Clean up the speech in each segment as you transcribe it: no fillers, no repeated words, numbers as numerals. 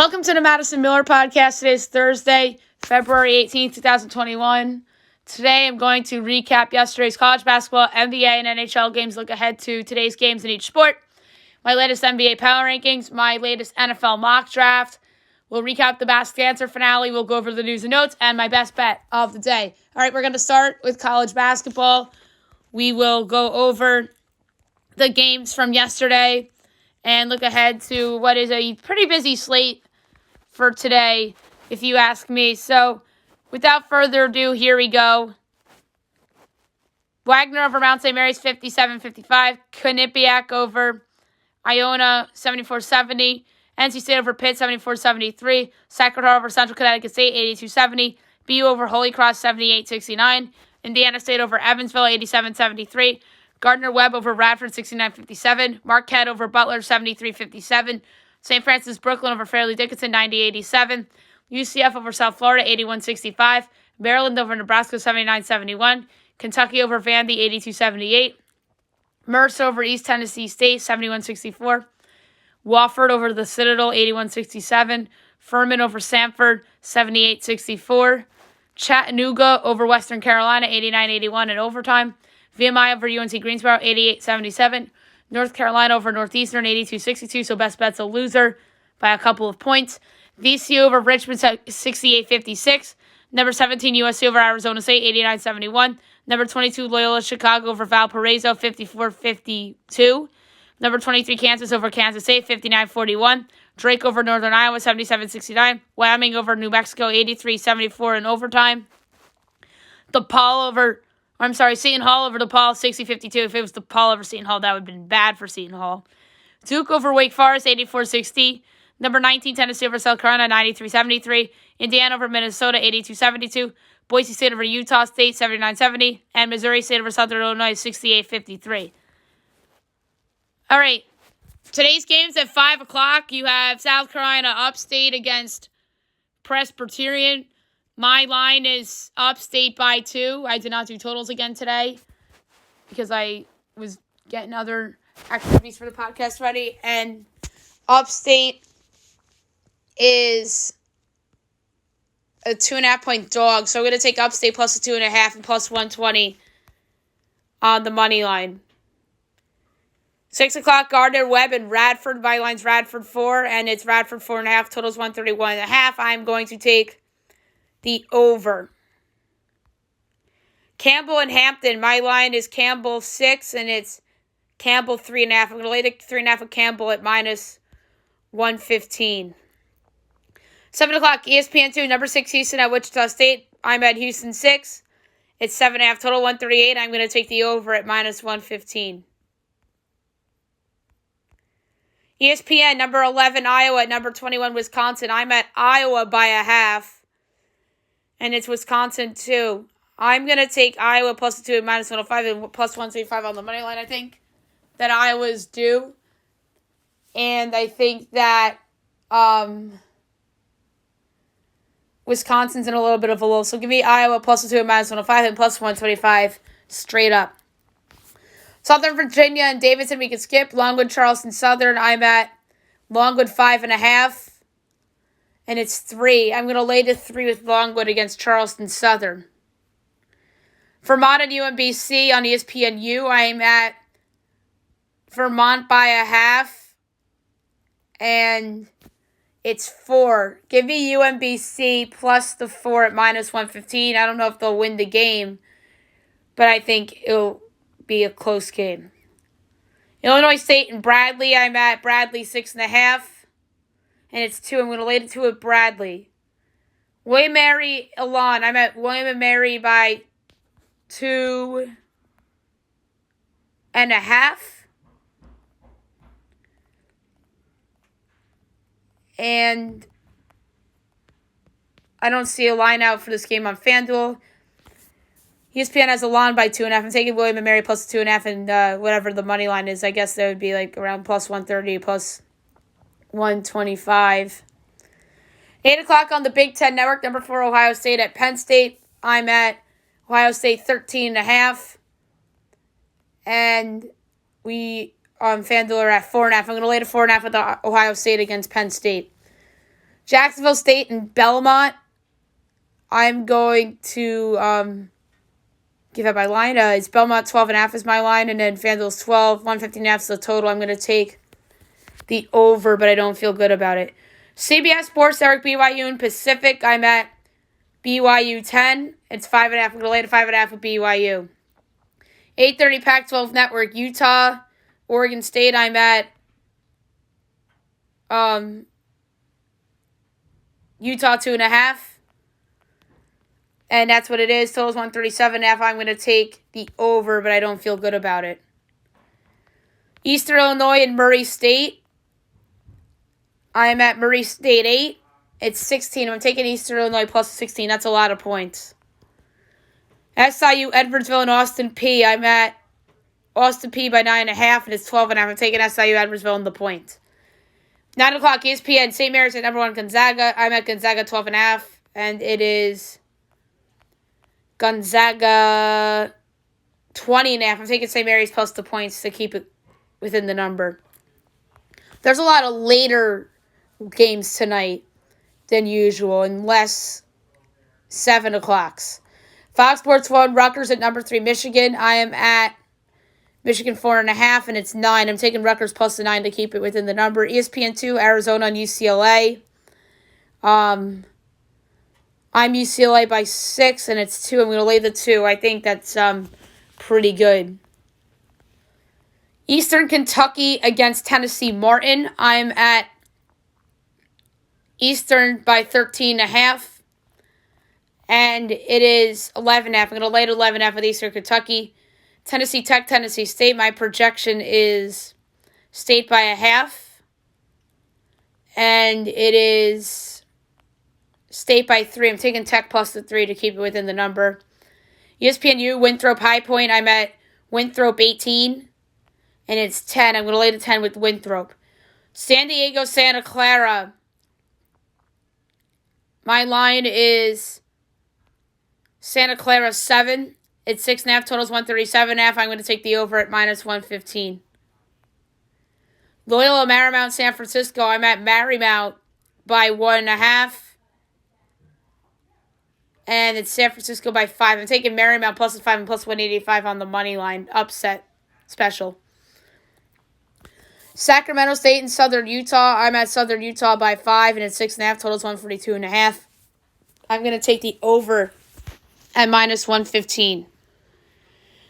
Welcome to the Madison Miller Podcast. Today is Thursday, February 18th, 2021. Today I'm going to recap yesterday's college basketball, NBA, and NHL games, look ahead to today's games in each sport, my latest NBA power rankings, my latest NFL mock draft. We'll recap the Ask the Answer finale. We'll go over the news and notes and my best bet of the day. All right, we're going to start with college basketball. We will go over the games from yesterday and look ahead to what is a pretty busy slate for today, if you ask me. So, without further ado, here we go. Wagner over Mount St. Mary's, 57-55. Quinnipiac over Iona, 74-70. NC State over Pitt, 74-73. Sacred Heart over Central Connecticut State, 82-70. BU over Holy Cross, 78-69. Indiana State over Evansville, 87-73. Gardner-Webb over Radford, 69-57. Marquette over Butler, 73-57. St. Francis Brooklyn over Fairleigh Dickinson, 90-87. UCF over South Florida, 81-65. Maryland over Nebraska, 79-71. Kentucky over Vandy, 82-78. Mercer over East Tennessee State, 71-64. Wofford over the Citadel, 81-67. Furman over Samford, 78-64. Chattanooga over Western Carolina, 89-81 in overtime. VMI over UNC Greensboro, 88-77. North Carolina over Northeastern, 82-62, so best bet's a loser by a couple of points. VCU over Richmond, 68-56. Number 17, USC over Arizona State, 89-71. Number 22, Loyola Chicago over Valparaiso, 54-52. Number 23, Kansas over Kansas State, 59-41. Drake over Northern Iowa, 77-69. Wyoming over New Mexico, 83-74 in overtime. Seton Hall over DePaul, 60-52. If it was DePaul over Seton Hall, that would have been bad for Seton Hall. Duke over Wake Forest, 84-60. Number 19, Tennessee over South Carolina, 93-73. Indiana over Minnesota, 82-72. Boise State over Utah State, 79-70. And Missouri State over Southern Illinois, 68-53. All right. Today's games at 5 o'clock. You have South Carolina Upstate against Presbyterian. My line is Upstate by 2. I did not do totals again today because I was getting other activities for the podcast ready. And Upstate is a 2.5-point dog. So I'm going to take Upstate plus a 2.5 and plus 120 on the money line. 6 o'clock, Gardner-Webb and Radford. My line's Radford 4, and it's Radford 4.5. Total's 131.5. I'm going to take the over. Campbell and Hampton. My line is Campbell 6, and it's Campbell 3.5. I'm going to lay the 3.5 with Campbell at minus 115. 7 o'clock, ESPN 2, number 6, Houston at Wichita State. I'm at Houston 6. It's 7.5, total 138. I'm going to take the over at minus 115. ESPN, number 11, Iowa at number 21, Wisconsin. I'm at Iowa by a half. And it's Wisconsin, too. I'm going to take Iowa plus the 2 at minus 105 and plus 135 on the money line. I think that Iowa's due. And I think that Wisconsin's in a little bit of a lull. So give me Iowa plus the 2 at minus 105 and plus 125 straight up. Southern Virginia and Davidson, we can skip. Longwood, Charleston Southern. I'm at Longwood 5.5. And it's 3. I'm going to lay the 3 with Longwood against Charleston Southern. Vermont and UMBC on ESPNU. I'm at Vermont by a half. And it's 4. Give me UMBC plus the 4 at minus 115. I don't know if they'll win the game, but I think it'll be a close game. Illinois State and Bradley. I'm at Bradley 6.5. And it's 2. I'm going to lay the 2 at Bradley. William Mary, Elon. I'm at William and Mary by 2.5. And I don't see a line out for this game on FanDuel. ESPN has Elon by 2.5. I'm taking William and Mary plus 2.5 and whatever the money line is. I guess that would be like around plus 130, plus 125. 8 o'clock on the Big Ten Network, number 4, Ohio State at Penn State. I'm at Ohio State 13.5. And we on FanDuel are at 4.5. I'm going to lay to 4.5 with Ohio State against Penn State. Jacksonville State and Belmont. I'm going to give out my line. It's Belmont 12.5 is my line, and then FanDuel's 12. 115.5 is the total. I'm going to take the over, but I don't feel good about it. CBS Sports Network, BYU and Pacific. I'm at BYU 10. It's 5.5. I'm going to lay to 5.5 with BYU. 8:30 Pac-12 Network, Utah, Oregon State. I'm at Utah 2.5. And that's what it is. Total's 137.5. I'm going to take the over, but I don't feel good about it. Eastern Illinois and Murray State. I am at Murray State 8. It's 16. I'm taking Eastern Illinois plus 16. That's a lot of points. SIU, Edwardsville, and Austin P. I'm at Austin P by 9.5, and it's 12.5. I'm taking SIU, Edwardsville, and the point. 9 o'clock, ESPN, St. Mary's at number 1, Gonzaga. I'm at Gonzaga 12.5, and it is Gonzaga 20.5. I'm taking St. Mary's plus the points to keep it within the number. There's a lot of later games tonight than usual, and less 7 o'clocks. Fox Sports 1, Rutgers at number 3, Michigan. I am at Michigan 4.5, and it's 9. I'm taking Rutgers plus the 9 to keep it within the number. ESPN 2, Arizona and UCLA. I'm UCLA by 6, and it's 2. I'm going to lay the 2. I think that's pretty good. Eastern Kentucky against Tennessee Martin. I'm at Eastern by 13.5. And it is 11.5. I'm going to lay to 11.5 with Eastern Kentucky. Tennessee Tech, Tennessee State. My projection is State by 0.5. And it is State by 3. I'm taking Tech plus the 3 to keep it within the number. ESPNU, Winthrop High Point. I'm at Winthrop 18. And it's 10. I'm going to lay to 10 with Winthrop. San Diego, Santa Clara. My line is Santa Clara 7. It's 6.5. Total's 137.5. I'm going to take the over at minus 115. Loyola Marymount, San Francisco. I'm at Marymount by 1.5. And it's San Francisco by 5. I'm taking Marymount plus the 5 and plus 185 on the money line. Upset special. Sacramento State and Southern Utah. I'm at Southern Utah by 5, and it's 6.5. Total's 142.5. I'm going to take the over at minus 115.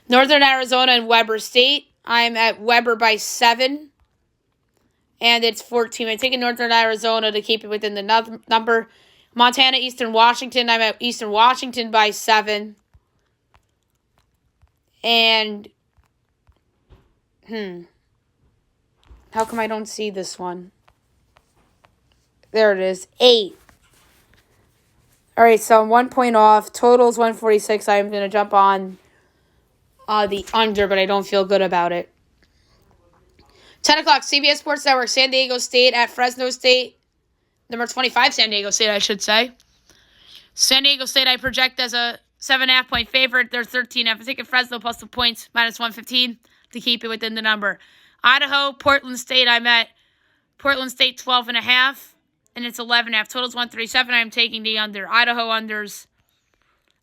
Northern Arizona and Weber State. I'm at Weber by 7, and it's 14. I'm taking Northern Arizona to keep it within the number. Montana, Eastern Washington. I'm at Eastern Washington by 7. And, how come I don't see this one? There it is. 8. All right, so I'm 1 point off. Total's 146. I'm going to jump on the under, but I don't feel good about it. 10 o'clock, CBS Sports Network, San Diego State at Fresno State. Number 25, San Diego State, I should say. San Diego State, I project as a 7.5 point favorite. They're 13. I'm taking Fresno plus the points, minus 115, to keep it within the number. Idaho, Portland State, I'm at Portland State 12.5, and it's 11.5. Total's 137. I'm taking the under. Idaho unders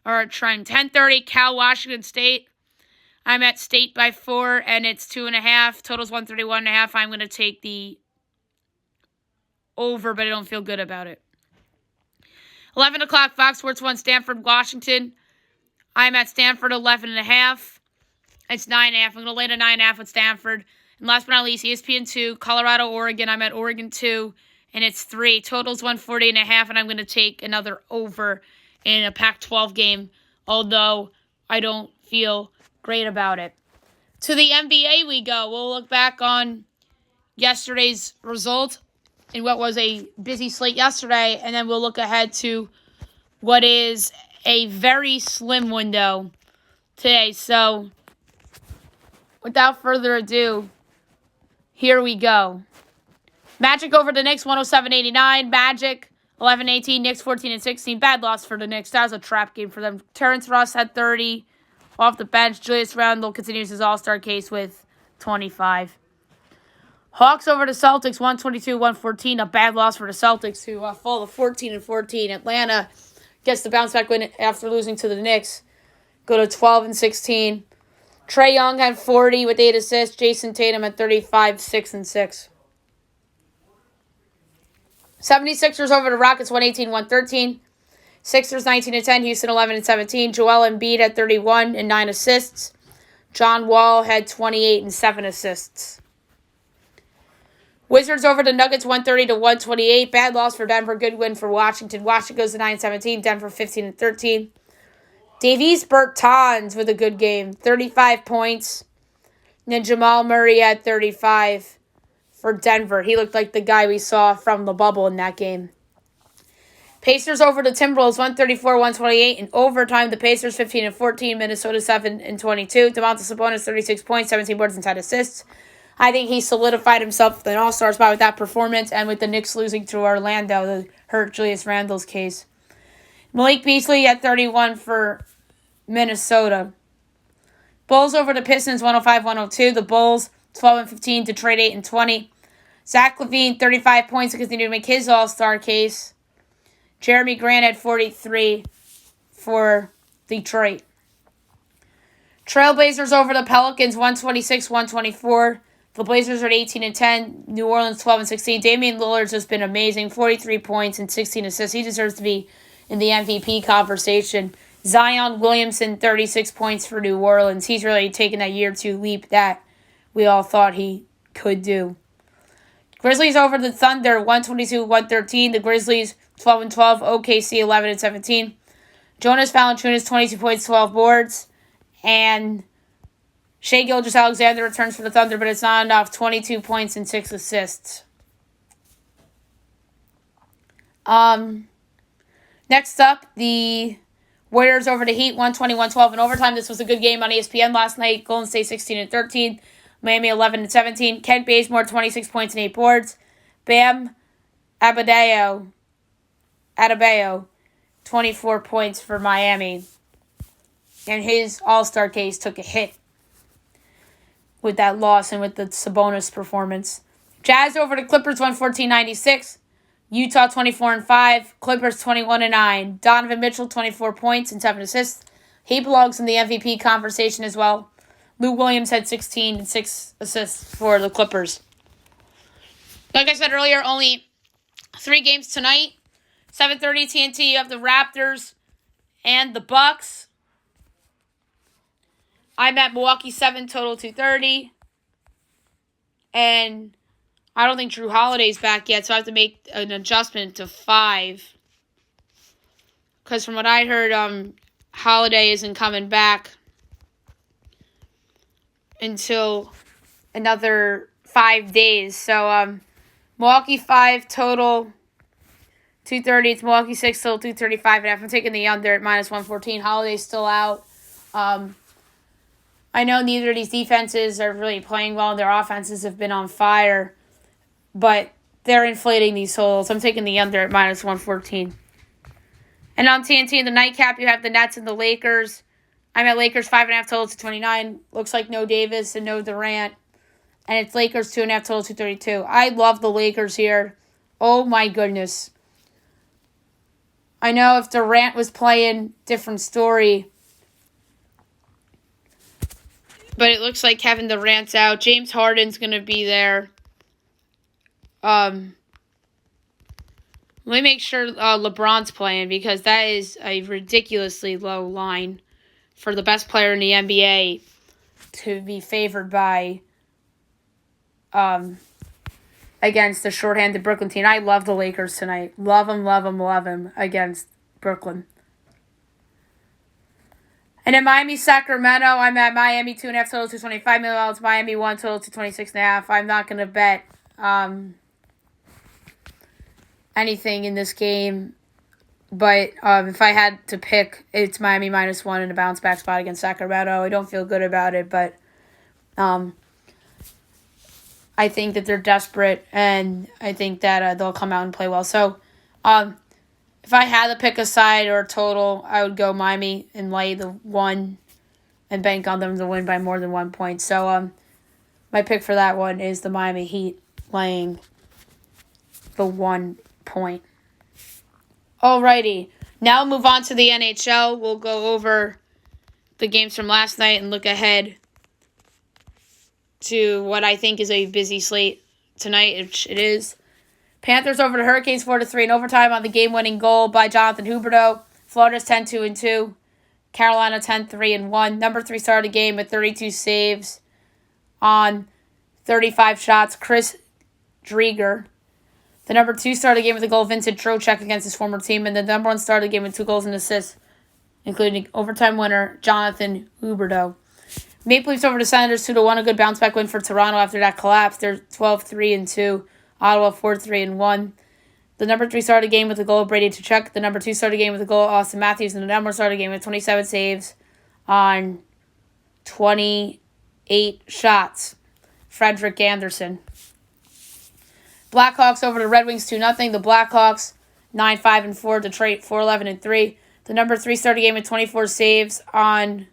are a trend. 10:30, Cal, Washington State. I'm at State by 4, and it's 2.5. Total's 131.5. I'm going to take the over, but I don't feel good about it. 11 o'clock, Fox Sports 1, Stanford, Washington. I'm at Stanford 11.5. It's 9.5. I'm going to lay to 9.5 with Stanford. And last but not least, ESPN 2, Colorado, Oregon. I'm at Oregon 2, and it's 3. Total's 140.5, and I'm going to take another over in a Pac-12 game, although I don't feel great about it. To the NBA we go. We'll look back on yesterday's result in what was a busy slate yesterday, and then we'll look ahead to what is a very slim window today. So, without further ado, here we go. Magic over the Knicks, 107-89. Magic, 11-18. Knicks, 14-16. Bad loss for the Knicks. That was a trap game for them. Terrence Ross had 30 off the bench. Julius Randle continues his all-star case with 25. Hawks over the Celtics, 122-114. A bad loss for the Celtics, who fall to 14-14. Atlanta gets the bounce back win after losing to the Knicks. Go to 12-16. Trae Young had 40 with 8 assists. Jason Tatum at 35, 6 and 6. 76ers over the Rockets, 118-113. Sixers 19-10. Houston 11-17. Joel Embiid had 31 and 9 assists. John Wall had 28 and 7 assists. Wizards over the Nuggets, 130-128. Bad loss for Denver. Good win for Washington. Washington goes to 9-17. Denver 15-13. Davies Bertans with a good game. 35 points. And then Jamal Murray had 35 for Denver. He looked like the guy we saw from the bubble in that game. Pacers over the Timberwolves, 134-128. In overtime, the Pacers 15-14. Minnesota 7-22. Domantas Sabonis 36 points, 17 boards and 10 assists. I think he solidified himself with an all-star spot with that performance, and with the Knicks losing to Orlando, that hurt Julius Randle's case. Malik Beasley at 31 for Minnesota. Bulls over the Pistons, 105-102. The Bulls, 12-15. Detroit, 8-20. Zach LaVine, 35 points to continue to make his all-star case. Jeremy Grant had 43 for Detroit. Trailblazers over the Pelicans, 126-124. The Blazers are at 18-10. New Orleans 12-16. Damian Lillard's just been amazing. 43 points and 16 assists. He deserves to be in the MVP conversation. Zion Williamson, 36 points for New Orleans. He's really taken that year 2 leap that we all thought he could do. Grizzlies over the Thunder, 122-113. The Grizzlies 12-12. OKC 11-17. Jonas Valanciunas, 22 points, 12 boards. And Shai Gilgeous-Alexander returns for the Thunder, but it's not enough. 22 points and 6 assists. Next up, the Warriors over the Heat, 120-112. In overtime, this was a good game on ESPN last night. Golden State 16-13. Miami 11-17. Kent Bazemore, 26 points and 8 boards. Bam Adebayo, 24 points for Miami. And his all-star case took a hit with that loss and with the Sabonis performance. Jazz over the Clippers, 114-96. Utah 24-5. Clippers 21-9. Donovan Mitchell, 24 points and 7 assists. He belongs in the MVP conversation as well. Lou Williams had 16 and 6 assists for the Clippers. Like I said earlier, only 3 games tonight. 7:30 TNT, you have the Raptors and the Bucks. I'm at Milwaukee 7, total 230. And I don't think Drew Holiday's back yet, so I have to make an adjustment to 5. Because from what I heard, Holiday isn't coming back until another 5 days. So, Milwaukee 5, total 230. It's Milwaukee 6, total 235. And I'm taking the under at minus 114. Holiday's still out. I know neither of these defenses are really playing well, and their offenses have been on fire, but they're inflating these totals. I'm taking the under at minus 114. And on TNT in the nightcap, you have the Nets and the Lakers. I'm at Lakers 5.5 total to 29. Looks like no Davis and no Durant. And it's Lakers 2.5 total to 32. I love the Lakers here. Oh my goodness. I know if Durant was playing, different story. But it looks like Kevin Durant's out. James Harden's going to be there. Let me make sure LeBron's playing, because that is a ridiculously low line for the best player in the NBA to be favored by against the shorthanded Brooklyn team. I love the Lakers tonight. Love them against Brooklyn. And in Miami, Sacramento, I'm at Miami 2.5 total to 25 million. It's Miami 1 total to 26.5. I'm not going to bet anything in this game. But if I had to pick, it's Miami minus 1 in a bounce back spot against Sacramento. I don't feel good about it, but I think that they're desperate, and I think that they'll come out and play well. So, if I had to pick a side or a total, I would go Miami and lay the 1 and bank on them to win by more than 1 point. So, my pick for that one is the Miami Heat laying the 1 point. Alrighty, now move on to the NHL. We'll go over the games from last night and look ahead to what I think is a busy slate tonight, which it is. Panthers over the Hurricanes 4-3 in overtime on the game-winning goal by Jonathan Huberdeau. Florida's 10-2-2. Carolina 10-3-1. Number 3 started the game with 32 saves on 35 shots. Chris Drieger. The number 2 started the game with a goal, Vincent Trocheck, against his former team. And the number 1 started the game with 2 goals and assists, including overtime winner Jonathan Huberdeau. Maple Leafs over the Senators 2-1. A good bounce-back win for Toronto after that collapse. They're 12-3-2. Ottawa 4-3-1. The number 3 started the game with a goal of Brady Tkachuk. The number 2 started the game with a goal of Austin Matthews. And the number 1 started the game with 27 saves on 28 shots. Frederik Andersen. Blackhawks over the Red Wings 2-0. The Blackhawks 9-5-4. Detroit 4-11-3. The number 3 started the game with 24 saves on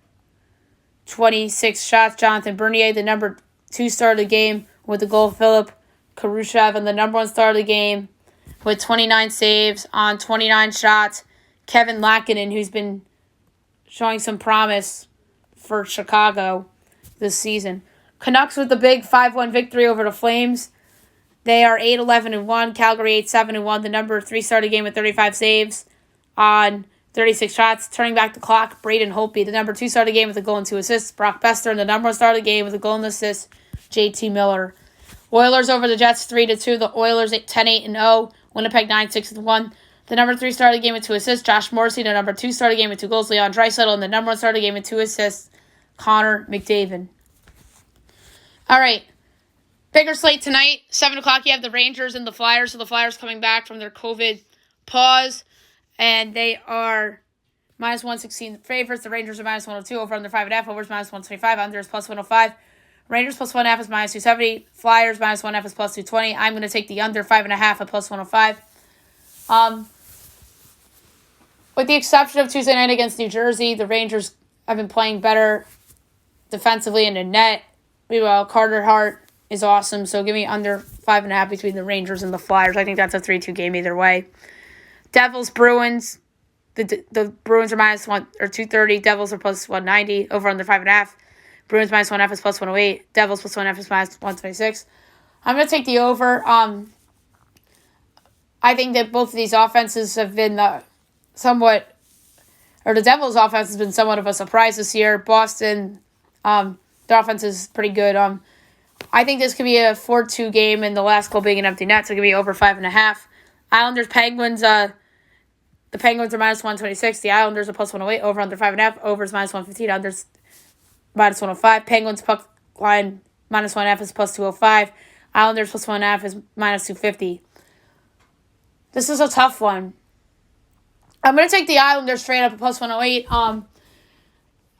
26 shots. Jonathan Bernier. The number 2 started the game with a goal of Philip Khrushchev. And the number 1 started the game with 29 saves on 29 shots. Kevin Lankinen, who's been showing some promise for Chicago this season. Canucks with the big 5-1 victory over the Flames. They are 8-11-1. Calgary 8-7-1. The number 3 started the game with 35 saves on 36 shots. Turning back the clock, Braden Holtby. The number 2 started the game with a goal and 2 assists. Brock Besser. And the number 1 started the game with a goal and assist. JT Miller. Oilers over the Jets 3-2. The Oilers 10-8-0. Winnipeg 9-6-1. The number 3 started the game with 2 assists. Josh Morrissey. The number 2 started the game with 2 goals. Leon Draisaitl. And the number 1 started the game with 2 assists. Connor McDavid. All right. Bigger slate tonight. 7 o'clock, you have the Rangers and the Flyers. So the Flyers coming back from their COVID pause. And they are minus 116 favorites. The Rangers are minus 102. Over under 5.5. Overs minus 125. Under is plus 105. Rangers plus 1.5 is minus 270. Flyers minus 1.5 is plus 220. I'm going to take the under 5.5 at plus 105. With the exception of Tuesday night against New Jersey, the Rangers have been playing better defensively in the net. Meanwhile, Carter Hart is awesome, so give me under 5.5 between the Rangers and the Flyers. I think that's a 3-2 game either way. Devils, Bruins. The Bruins are minus 1 or 230. Devils are plus 190. Over under 5.5. Bruins minus 1.5 is plus 108. Devils plus 1.5 is minus 126. I'm going to take the over. I think that both of these offenses have been the Devils' offense has been somewhat of a surprise this year. Boston, their offense is pretty good. I think this could be a 4-2 game, and the last goal being an empty net, so it could be over 5.5. Islanders, Penguins. The Penguins are minus 126. The Islanders are plus 108. Over under 5.5. Over is minus 115. Unders minus 105. Penguins puck line minus 1.5 is plus 205. Islanders plus 1.5 is minus 250. This is a tough one. I'm going to take the Islanders straight up at plus 108.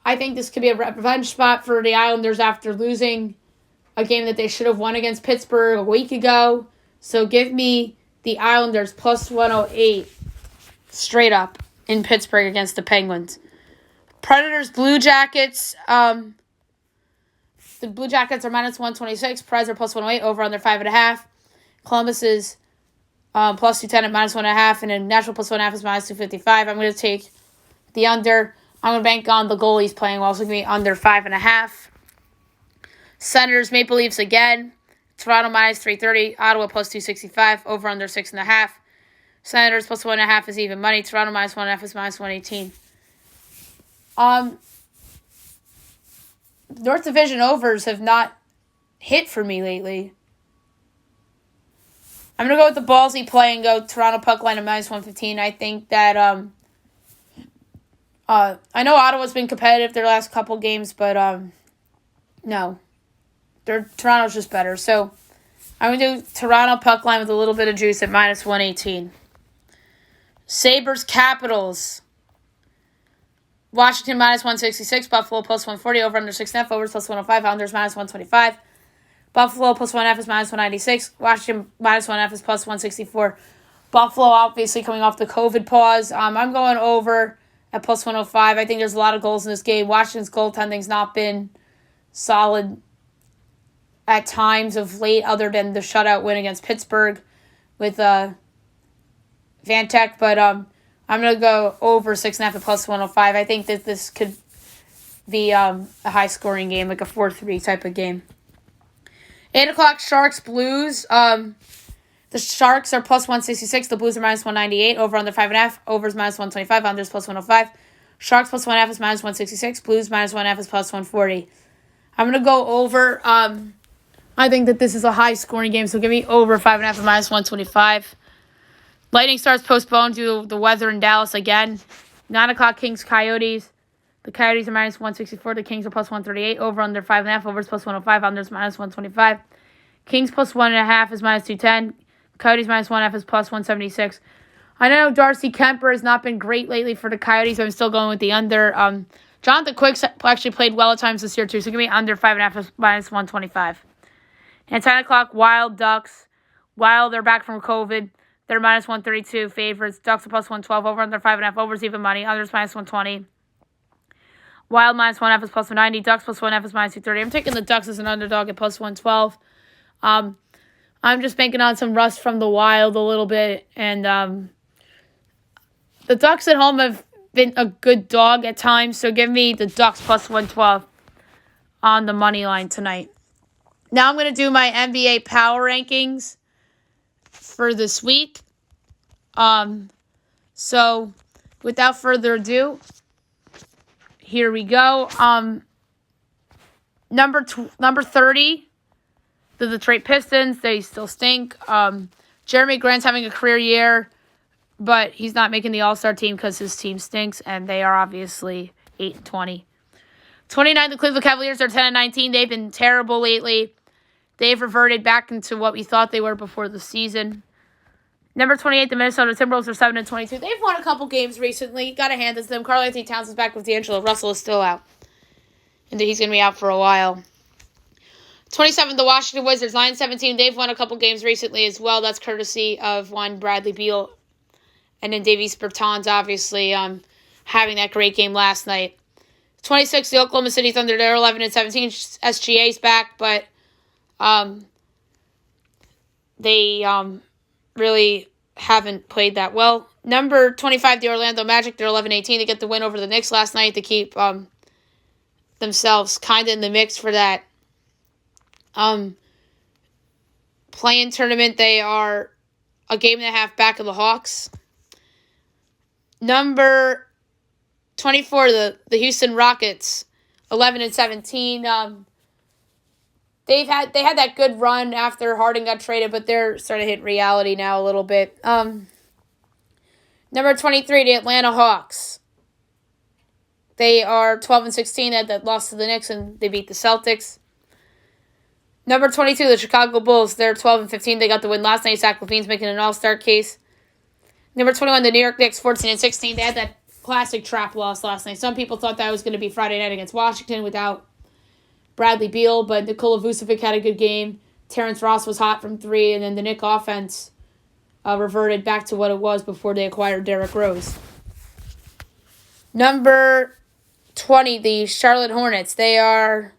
I think this could be a revenge spot for the Islanders after losing a game that they should have won against Pittsburgh a week ago. So give me the Islanders plus 108 straight up in Pittsburgh against the Penguins. Predators, Blue Jackets. The Blue Jackets are minus 126. Preds are plus 108. Over under 5.5. Columbus is plus 210 at minus 1.5. And then Nashville plus 1.5 is minus 255. I'm going to take the under. I'm going to bank on the goalies playing well. So give me under 5.5. Senators, Maple Leafs again. Toronto minus 330. Ottawa plus 265. Over under 6.5. Senators plus 1.5 is even money. Toronto minus 1.5 is minus 118. North Division overs have not hit for me lately. I'm going to go with the ballsy play and go Toronto puck line at minus 115. I think that I know Ottawa's been competitive their last couple games, but no. Toronto's just better. So I'm going to do Toronto puck line with a little bit of juice at minus 118. Sabres, Capitals. Washington minus 166. Buffalo plus 140. Over under 6.5. Overs plus 105. Islanders minus 125. Buffalo plus 1.5 is minus 196. Washington minus 1.5 is plus 164. Buffalo obviously coming off the COVID pause. I'm going over at plus 105. I think there's a lot of goals in this game. Washington's goaltending's not been solid at times of late, other than the shutout win against Pittsburgh with Vantek. But I'm going to go over 6.5 at plus 105. I think that this could be a high-scoring game, like a 4-3 type of game. 8 o'clock, Sharks, Blues. The Sharks are plus 166. The Blues are minus 198. Over under 5.5. Over is minus 125. Unders plus 105. Sharks plus 1.5 is minus 166. Blues minus 1.5 is plus 140. I'm going to go over. I think that this is a high-scoring game, so give me over 5.5 and minus 125. Lightning Stars postponed due to the weather in Dallas again. 9 o'clock, Kings, Coyotes. The Coyotes are minus 164. The Kings are plus 138. Over under 5.5. Over is plus 105. Unders minus 125. Kings plus 1.5 is minus 210. Coyotes minus 1.5 is plus 176. I know Darcy Kemper has not been great lately for the Coyotes, but I'm still going with the under. Jonathan Quick actually played well at times this year, too, so give me under 5.5 is minus 125. And 10 o'clock, Wild, Ducks. Wild, they're back from COVID. They're minus 132 favorites. Ducks are plus 112. Over under 5.5. Overs even money. Unders minus 120. Wild minus 1.5 is plus 190. Ducks plus 1.5 is minus 230. I'm taking the Ducks as an underdog at plus 112. I'm just banking on some rust from the Wild a little bit. And the Ducks at home have been a good dog at times. So give me the Ducks plus 112 on the money line tonight. Now I'm going to do my NBA power rankings for this week. So without further ado, here we go. Number 30, the Detroit Pistons. They still stink. Jeremy Grant's having a career year, but he's not making the All-Star team because his team stinks, and they are obviously 8-20. 29, the Cleveland Cavaliers are 10-19. They've been terrible lately. They've reverted back into what we thought they were before the season. Number 28, the Minnesota Timberwolves are 7-22. They've won a couple games recently. Got to hand it to them. Karl-Anthony Towns is back with D'Angelo. Russell is still out. And he's going to be out for a while. 27, the Washington Wizards, 9-17. They've won a couple games recently as well. That's courtesy of one Bradley Beal. And then Davies Bertans, obviously, having that great game last night. 26, the Oklahoma City Thunder, they're 11-17. SGA's back, but they really haven't played that well. Number 25, the Orlando Magic, they're 11-18. They get the win over the Knicks last night to keep themselves kind of in the mix for that play-in tournament. They are a game and a half back of the Hawks. Number 24, the Houston Rockets, 11-17. They had that good run after Harden got traded, but they're starting to hit reality now a little bit. Number 23, the Atlanta Hawks. They are 12-16. They had that loss to the Knicks, and they beat the Celtics. Number 22, the Chicago Bulls. They're 12-15. They got the win last night. Zach LaVine's making an all-star case. Number 21, the New York Knicks, 14-16. They had that classic trap loss last night. Some people thought that was going to be Friday night against Washington without Bradley Beal, but Nikola Vucevic had a good game. Terrence Ross was hot from 3, and then the Knicks offense reverted back to what it was before they acquired Derrick Rose. Number 20, the Charlotte Hornets. They are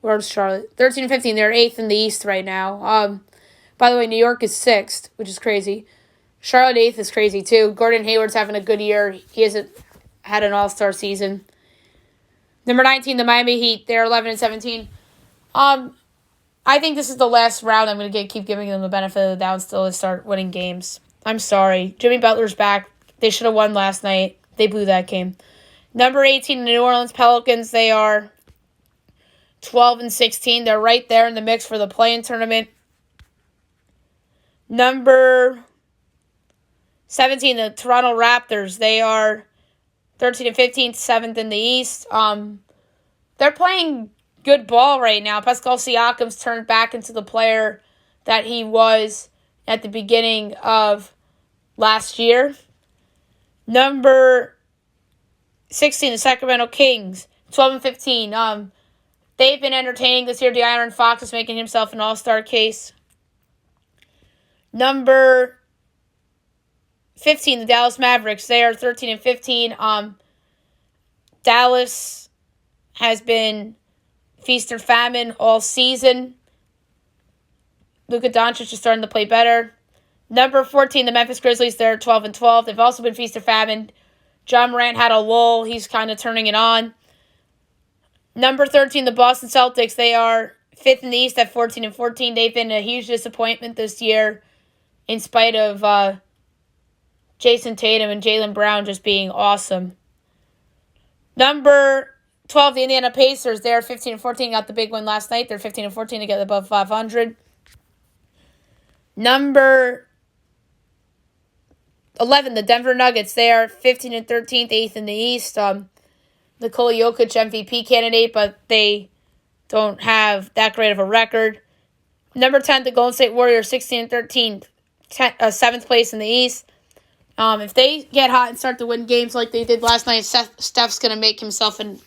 where's Charlotte? 13-15. They're 8th in the East right now. By the way, New York is 6th, which is crazy. Charlotte 8th is crazy, too. Gordon Hayward's having a good year. He hasn't had an all-star season. Number 19, the Miami Heat. They're 11-17. I think this is the last round. I'm going to keep giving them the benefit of the doubt until they start winning games. I'm sorry. Jimmy Butler's back. They should have won last night. They blew that game. Number 18, the New Orleans Pelicans. They are 12-16. They're right there in the mix for the play-in tournament. Number 17, the Toronto Raptors. They are 13-15, 7th in the East. They're playing good ball right now. Pascal Siakam's turned back into the player that he was at the beginning of last year. Number 16, the Sacramento Kings, 12-15. They've been entertaining this year. De'Aaron Fox is making himself an all-star case. Number 15, the Dallas Mavericks. They are 13-15. Dallas has been feast or famine all season. Luka Doncic is starting to play better. Number 14, the Memphis Grizzlies, they're 12-12. They've also been feast or famine. John Morant had a lull. He's kind of turning it on. Number 13, the Boston Celtics, they are 5th in the East at 14-14. They've been a huge disappointment this year in spite of Jason Tatum and Jaylen Brown just being awesome. Number 12, the Indiana Pacers, they're 15-14. Got the big win last night. They're 15-14 to get above 500. Number 11, the Denver Nuggets, they are 15-13, 8th in the East. Nikola Jokic MVP candidate, but they don't have that great of a record. Number 10, the Golden State Warriors, 16-13, 7th place in the East. If they get hot and start to win games like they did last night, Steph's going to make himself an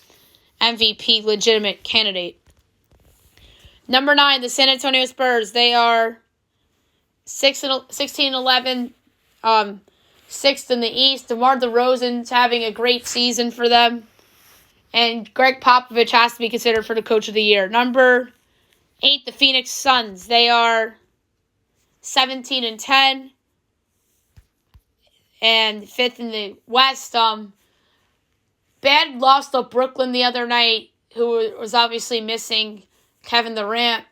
MVP legitimate candidate. Number 9, the San Antonio Spurs, they are 16-11, 6th in the East. DeMar DeRozan's having a great season for them. And Greg Popovich has to be considered for the Coach of the Year. Number 8, the Phoenix Suns. They are 17-10 and 5th in the West. Bad loss to Brooklyn the other night, who was obviously missing Kevin Durant.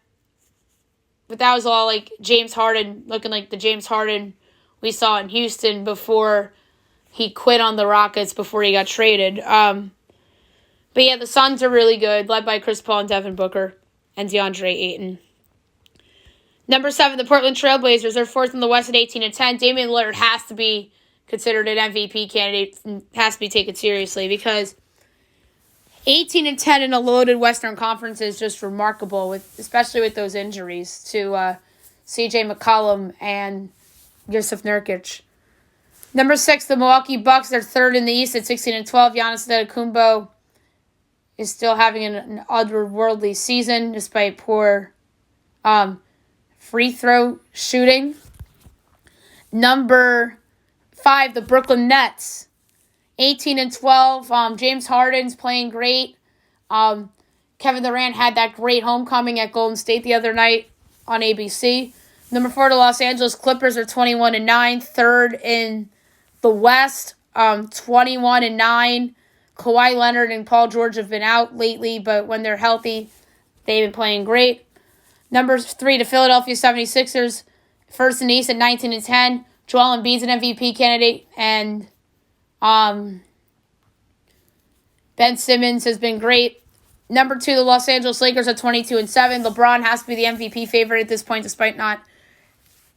But that was all like James Harden, looking like the James Harden we saw in Houston before he quit on the Rockets, before he got traded. But yeah, the Suns are really good, led by Chris Paul and Devin Booker and DeAndre Ayton. Number 7, the Portland Trailblazers. They're 4th in the West at 18-10. Damian Lillard has to be considered an MVP candidate and has to be taken seriously because 18-10 in a loaded Western Conference is just remarkable, especially with those injuries to C.J. McCollum and Yusuf Nurkic. Number 6, the Milwaukee Bucks. They're 3rd in the East at 16-12. Giannis Antetokounmpo is still having an otherworldly season despite poor free throw shooting. Number 5, the Brooklyn Nets. 18-12. James Harden's playing great. Kevin Durant had that great homecoming at Golden State the other night on ABC. Number 4, the Los Angeles Clippers are 21-9, 3rd in the West, 21-9. Kawhi Leonard and Paul George have been out lately, but when they're healthy, they've been playing great. Number 3, the Philadelphia 76ers, 1st in the East at 19-10. Joel Embiid's an MVP candidate, and Ben Simmons has been great. Number 2, the Los Angeles Lakers at 22-7. LeBron has to be the MVP favorite at this point, despite not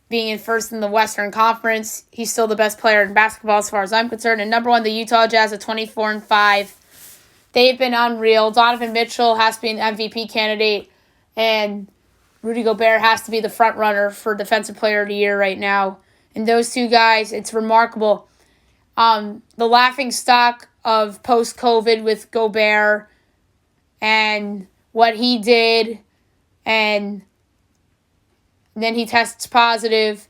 being in 1st in the Western Conference. He's still the best player in basketball as far as I'm concerned. And number 1, the Utah Jazz at 24-5. They've been unreal. Donovan Mitchell has to be an MVP candidate, and Rudy Gobert has to be the front runner for Defensive Player of the Year right now. And those two guys, it's remarkable. The laughing stock of post-COVID with Gobert and what he did, and then he tests positive,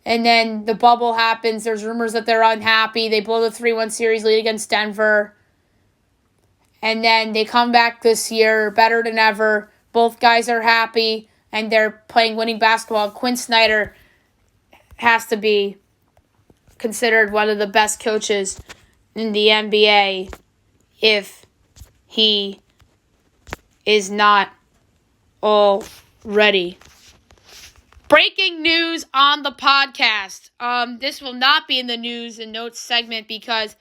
and then the bubble happens. There's rumors that they're unhappy. They blow the 3-1 series lead against Denver, and then they come back this year better than ever. Both guys are happy, and they're playing winning basketball. Quinn Snyder has to be considered one of the best coaches in the NBA if he is not already. Breaking news on the podcast. This will not be in the news and notes segment because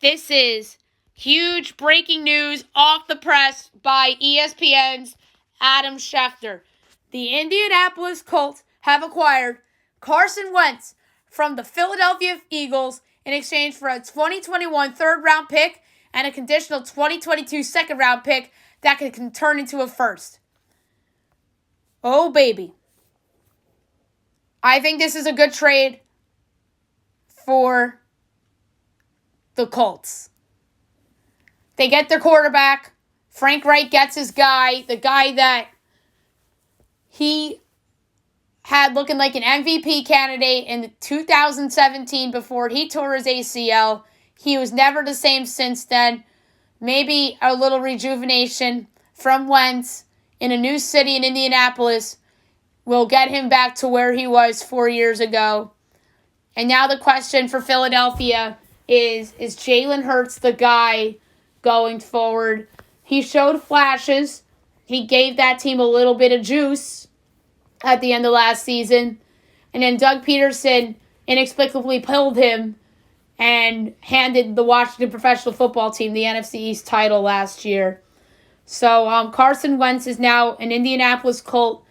this is huge breaking news off the press by ESPN's Adam Schefter. The Indianapolis Colts have acquired Carson Wentz from the Philadelphia Eagles in exchange for a 2021 third-round pick and a conditional 2022 second-round pick that can turn into a first. Oh, baby. I think this is a good trade for the Colts. They get their quarterback. Frank Reich gets his guy, the guy that he had looking like an MVP candidate in 2017 before he tore his ACL. He was never the same since then. maybe a little rejuvenation from Wentz in a new city in Indianapolis will get him back to where he was 4 years ago. And now the question for Philadelphia is Jalen Hurts the guy going forward? He showed flashes. He gave that team a little bit of juice at the end of last season. And then Doug Peterson inexplicably pulled him and handed the Washington professional football team the NFC East title last year. So Carson Wentz is now an Indianapolis Colt.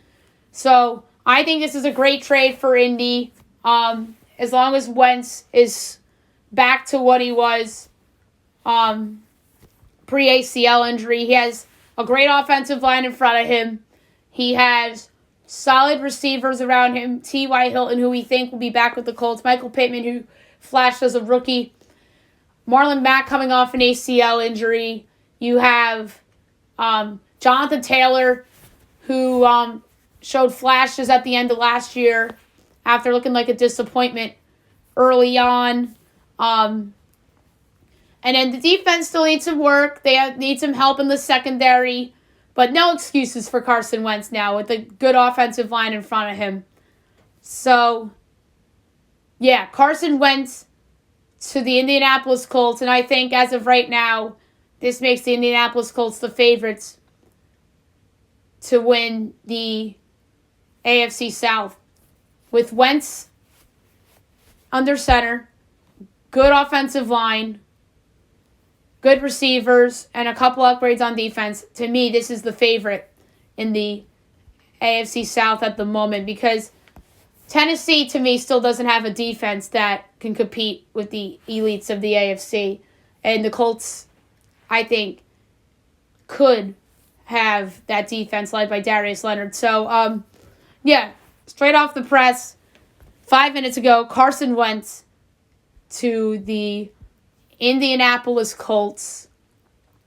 So I think this is a great trade for Indy. As long as Wentz is back to what he was pre-ACL injury. He has a great offensive line in front of him. He has solid receivers around him. T.Y. Hilton, who we think will be back with the Colts. Michael Pittman, who flashed as a rookie. Marlon Mack coming off an ACL injury. You have Jonathan Taylor, who showed flashes at the end of last year after looking like a disappointment early on. And then the defense still needs some work. They need some help in the secondary. But no excuses for Carson Wentz now with a good offensive line in front of him. So, yeah, Carson Wentz to the Indianapolis Colts. And I think as of right now, this makes the Indianapolis Colts the favorites to win the AFC South. With Wentz under center, good offensive line, good receivers, and a couple upgrades on defense. To me, this is the favorite in the AFC South at the moment because Tennessee, to me, still doesn't have a defense that can compete with the elites of the AFC. And the Colts, I think, could have that defense led by Darius Leonard. So, yeah, straight off the press, 5 minutes ago, Carson Wentz to the Indianapolis Colts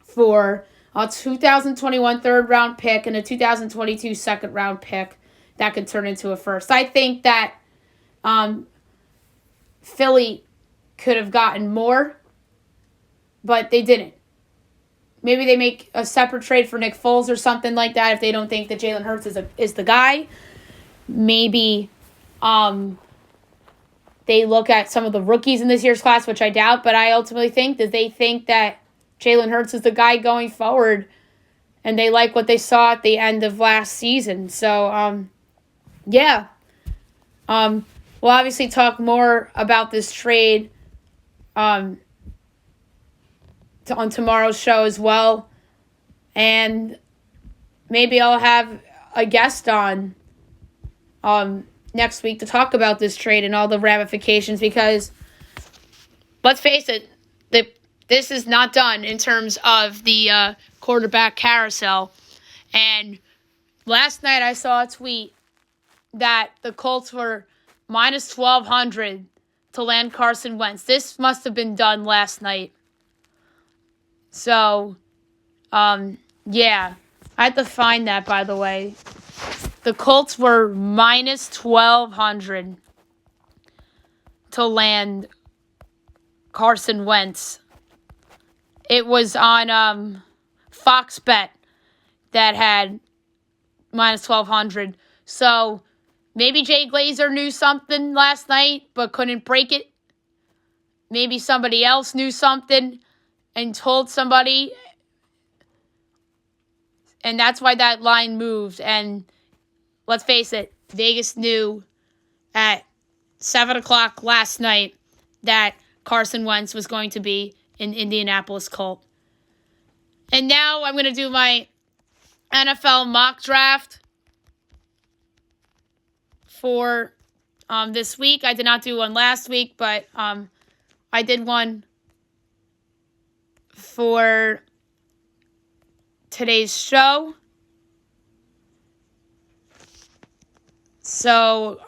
for a 2021 third-round pick and a 2022 second-round pick that could turn into a first. I think that Philly could have gotten more, but they didn't. Maybe they make a separate trade for Nick Foles or something like that if they don't think that Jalen Hurts is the guy. Maybe they look at some of the rookies in this year's class, which I doubt, but I ultimately think that they think that Jalen Hurts is the guy going forward, and they like what they saw at the end of last season. So, yeah. We'll obviously talk more about this trade on tomorrow's show as well, and maybe I'll have a guest on next week to talk about this trade and all the ramifications because, let's face it, this is not done in terms of the quarterback carousel. And last night I saw a tweet that the Colts were minus 1,200 to land Carson Wentz. This must have been done last night. So, yeah, I had to find that, by the way. The Colts were minus 1,200 to land Carson Wentz. It was on Fox Bet that had minus 1,200. So maybe Jay Glazer knew something last night but couldn't break it. Maybe somebody else knew something and told somebody. And that's why that line moved. And let's face it, Vegas knew at 7 o'clock last night that Carson Wentz was going to be an Indianapolis Colt. And now I'm going to do my NFL mock draft for this week. I did not do one last week, but I did one for today's show. So,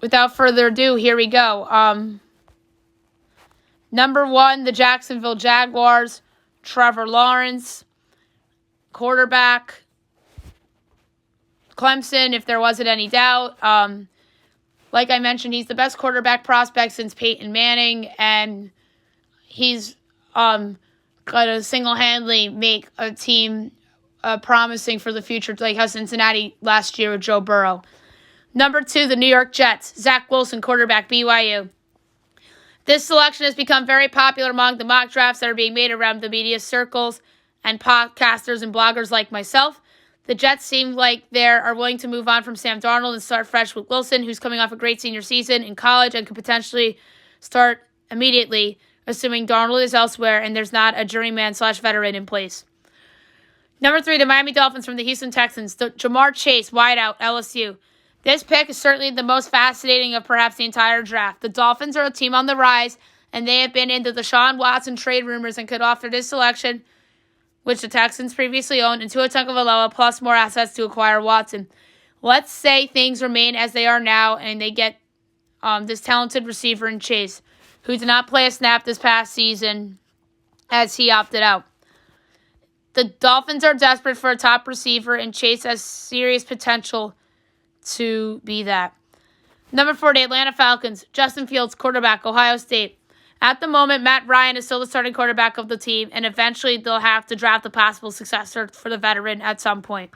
without further ado, here we go. Number 1, the Jacksonville Jaguars, Trevor Lawrence. Quarterback, Clemson, if there wasn't any doubt. Like I mentioned, he's the best quarterback prospect since Peyton Manning, and he's going to single-handedly make a team promising for the future, like how Cincinnati last year with Joe Burrow. Number 2, the New York Jets. Zach Wilson, quarterback, BYU. This selection has become very popular among the mock drafts that are being made around the media circles and podcasters and bloggers like myself. The Jets seem like they are willing to move on from Sam Darnold and start fresh with Wilson, who's coming off a great senior season in college and could potentially start immediately, assuming Darnold is elsewhere and there's not a journeyman/veteran in place. Number 3, the Miami Dolphins from the Houston Texans. Jamar Chase, wideout, LSU. This pick is certainly the most fascinating of perhaps the entire draft. The Dolphins are a team on the rise, and they have been into the Deshaun Watson trade rumors and could offer this selection, which the Texans previously owned, and Tua Tagovailoa plus more assets to acquire Watson. Let's say things remain as they are now, and they get this talented receiver in Chase, who did not play a snap this past season as he opted out. The Dolphins are desperate for a top receiver, and Chase has serious potential to be that. Number 4, the Atlanta Falcons. Justin Fields, quarterback, Ohio State. At the moment, Matt Ryan is still the starting quarterback of the team, and eventually they'll have to draft a possible successor for the veteran at some point.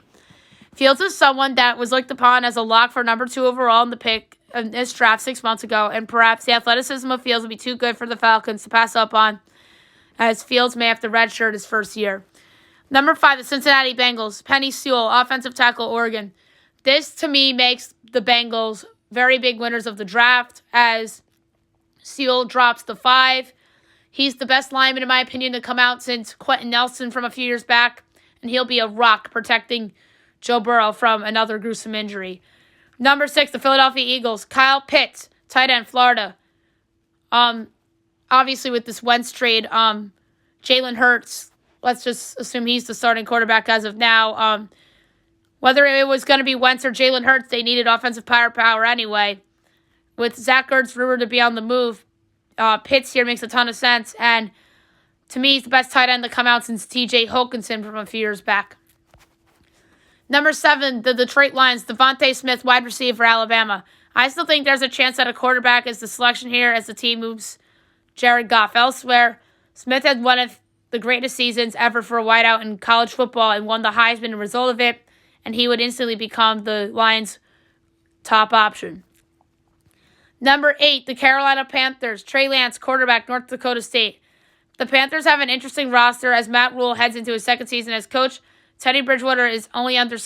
Fields is someone that was looked upon as a lock for number 2 overall in the pick in this draft 6 months ago, and perhaps the athleticism of Fields will be too good for the Falcons to pass up on, as Fields may have to redshirt his first year. Number 5, the Cincinnati Bengals. Penei Sewell, offensive tackle, Oregon. This, to me, makes the Bengals very big winners of the draft, as Sewell drops the 5. He's the best lineman, in my opinion, to come out since Quentin Nelson from a few years back, and he'll be a rock protecting Joe Burrow from another gruesome injury. Number 6, the Philadelphia Eagles. Kyle Pitts, tight end, Florida. Obviously, with this Wentz trade, Jalen Hurts, let's just assume he's the starting quarterback as of now. Whether it was going to be Wentz or Jalen Hurts, they needed offensive firepower anyway. With Zach Ertz rumored to be on the move, Pitts here makes a ton of sense. And to me, he's the best tight end to come out since T.J. Hockenson from a few years back. Number 7, the Detroit Lions. Devontae Smith, wide receiver, Alabama. I still think there's a chance that a quarterback is the selection here as the team moves Jared Goff elsewhere. Smith had one of the greatest seasons ever for a wideout in college football and won the Heisman as a result of it, and he would instantly become the Lions' top option. Number 8, the Carolina Panthers. Trey Lance, quarterback, North Dakota State. The Panthers have an interesting roster as Matt Rule heads into his second season as coach. Teddy Bridgewater is only under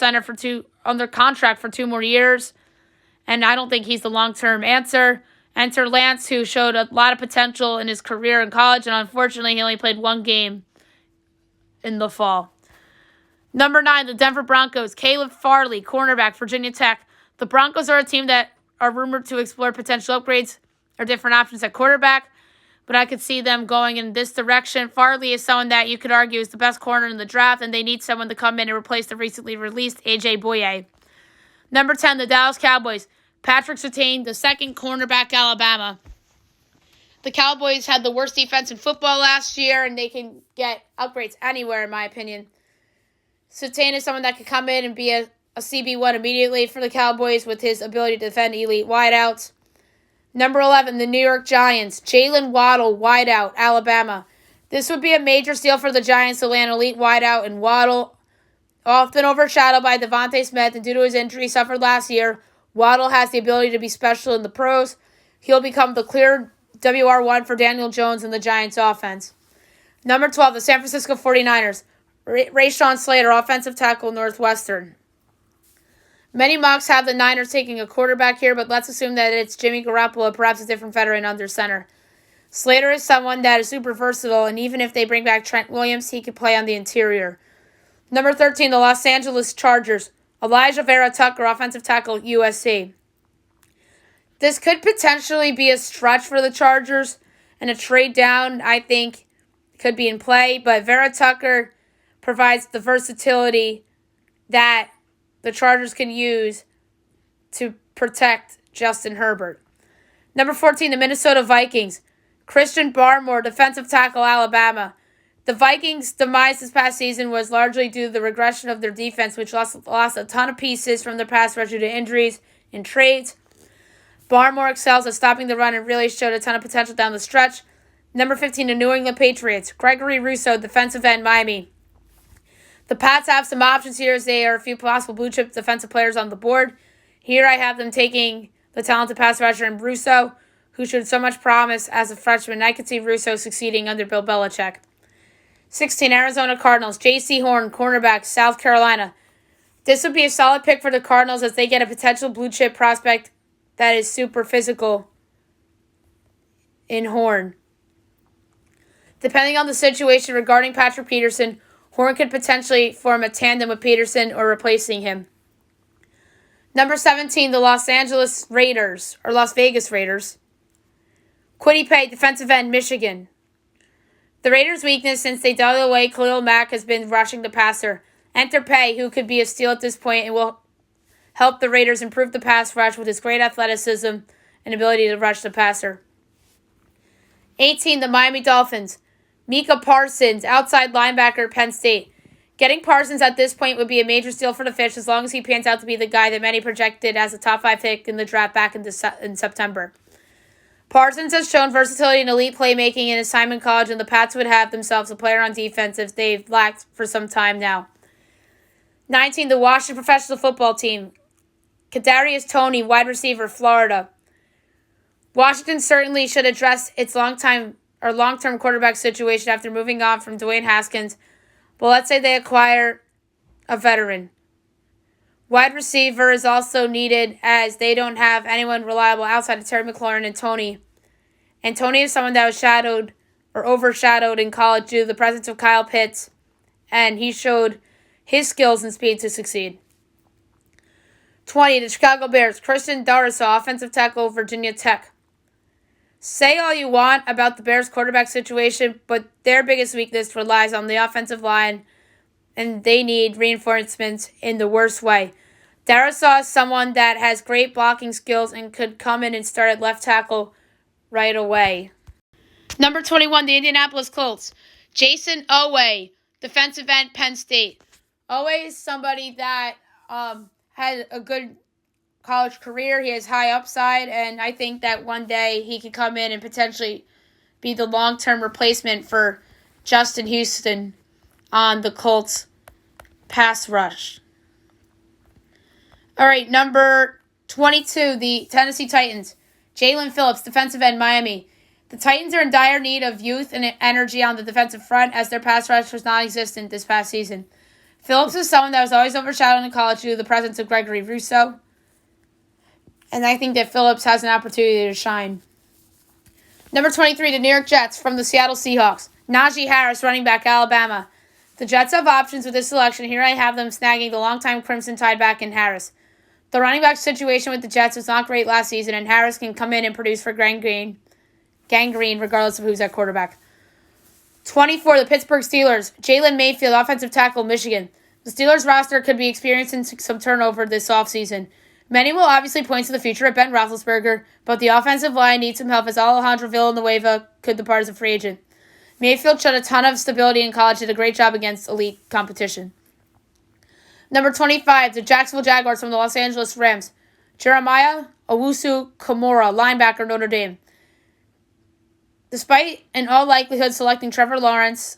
contract for 2 more years, and I don't think he's the long-term answer. Enter Lance, who showed a lot of potential in his career in college, and unfortunately, he only played 1 game in the fall. Number 9, the Denver Broncos. Caleb Farley, cornerback, Virginia Tech. The Broncos are a team that are rumored to explore potential upgrades or different options at quarterback, but I could see them going in this direction. Farley is someone that you could argue is the best corner in the draft, and they need someone to come in and replace the recently released A.J. Bouye. Number 10, the Dallas Cowboys. Patrick Surtain, the second cornerback, Alabama. The Cowboys had the worst defense in football last year, and they can get upgrades anywhere, in my opinion. Surtain is someone that could come in and be a CB1 immediately for the Cowboys with his ability to defend elite wideouts. Number 11, the New York Giants. Jalen Waddle, wideout, Alabama. This would be a major steal for the Giants to land elite wideout, and Waddle, often overshadowed by Devontae Smith, and due to his injury suffered last year, Waddle has the ability to be special in the pros. He'll become the clear WR1 for Daniel Jones in the Giants offense. Number 12, the San Francisco 49ers. Rashawn Slater, offensive tackle, Northwestern. Many mocks have the Niners taking a quarterback here, but let's assume that it's Jimmy Garoppolo, perhaps a different veteran under center. Slater is someone that is super versatile, and even if they bring back Trent Williams, he could play on the interior. Number 13, the Los Angeles Chargers. Elijah Vera Tucker, offensive tackle, USC. This could potentially be a stretch for the Chargers, and a trade down, I think, could be in play, but Vera Tucker provides the versatility that the Chargers can use to protect Justin Herbert. Number 14, the Minnesota Vikings. Christian Barmore, defensive tackle, Alabama. The Vikings' demise this past season was largely due to the regression of their defense, which lost a ton of pieces from their pass rush due to injuries and trades. Barmore excels at stopping the run and really showed a ton of potential down the stretch. Number 15, the New England Patriots. Gregory Rousseau, defensive end, Miami. The Pats have some options here as they are a few possible blue-chip defensive players on the board. Here I have them taking the talented pass rusher in Rousseau, who showed so much promise as a freshman. I could see Rousseau succeeding under Bill Belichick. 16, Arizona Cardinals. J.C. Horn, cornerback, South Carolina. This would be a solid pick for the Cardinals as they get a potential blue-chip prospect that is super physical in Horn. Depending on the situation regarding Patrick Peterson, Horn could potentially form a tandem with Peterson or replacing him. Number 17, the Las Vegas Raiders. Kwity Paye, defensive end, Michigan. The Raiders' weakness since they dealt away Khalil Mack has been rushing the passer. Enter Paye, who could be a steal at this point and will help the Raiders improve the pass rush with his great athleticism and ability to rush the passer. 18, the Miami Dolphins. Micah Parsons, outside linebacker, Penn State. Getting Parsons at this point would be a major steal for the Fish as long as he pans out to be the guy that many projected as a top 5 pick in the draft back in September. Parsons has shown versatility and elite playmaking in his time in college, and the Pats would have themselves a player on defense if they've lacked for some time now. 19, the Washington Professional Football Team. Kadarius Toney, wide receiver, Florida. Washington certainly should address its long-term quarterback situation after moving on from Dwayne Haskins. But let's say they acquire a veteran. Wide receiver is also needed as they don't have anyone reliable outside of Terry McLaurin and Toney. And Toney is someone that was overshadowed in college due to the presence of Kyle Pitts. And he showed his skills and speed to succeed. 20, the Chicago Bears. Christian Darrisaw, offensive tackle, Virginia Tech. Say all you want about the Bears' quarterback situation, but their biggest weakness relies on the offensive line, and they need reinforcements in the worst way. Darrisaw is someone that has great blocking skills and could come in and start at left tackle right away. Number 21, the Indianapolis Colts. Jason Owe, defensive end, Penn State. Owe is somebody that had a good college career. He has high upside, and I think that one day he could come in and potentially be the long-term replacement for Justin Houston on the Colts pass rush. All right, number 22, the Tennessee Titans. Jalen Phillips, defensive end, Miami. The Titans are in dire need of youth and energy on the defensive front as their pass rush was non-existent this past season. Phillips is someone that was always overshadowed in college due to the presence of Gregory Rousseau. And I think that Phillips has an opportunity to shine. Number 23, the New York Jets from the Seattle Seahawks. Najee Harris, running back, Alabama. The Jets have options with this selection. Here I have them snagging the longtime Crimson Tide back in Harris. The running back situation with the Jets was not great last season, and Harris can come in and produce for gangrene regardless of who's at quarterback. 24, the Pittsburgh Steelers. Jalen Mayfield, offensive tackle, Michigan. The Steelers roster could be experiencing some turnover this offseason. Many will obviously point to the future of Ben Roethlisberger, but the offensive line needs some help as Alejandro Villanueva could depart as a free agent. Mayfield showed a ton of stability in college and did a great job against elite competition. Number 25, the Jacksonville Jaguars from the Los Angeles Rams. Jeremiah Owusu-Koramoah, linebacker, Notre Dame. Despite, in all likelihood, selecting Trevor Lawrence